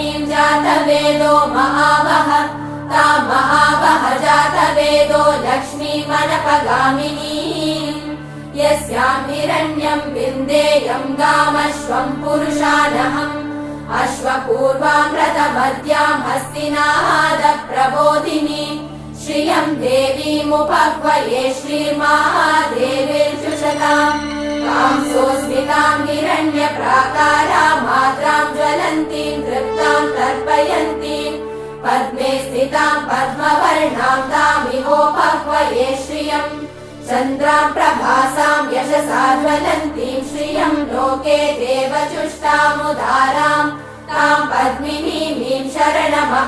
लक्ष्मीं जातवेदो महावः तां महावः जातवेदो लक्ष्मीमनपगामिनीम् यस्यां हिरण्यं विन्देयं गामश्वं पुरुषानहम् अश्वपूर्वां रथमद्यां हस्तिनादप्रबोधिनी श्रियं देवीमुपह्वये श्रीर्महादेवीर्जुषताम् कांसोऽस्मितां हिरण्यप्राकारां मात्रां ज्वलन्तीं तृप्तां तर्पयन्तीं पद्मे स्थितां पद्मवर्णां तामिहोपह्वये श्रियम् चन्द्रां प्रभासां यशसा ज्वलन्तीं श्रियं लोके देवचुष्टामुदारां तां पद्मिनीमीं शरणमहम्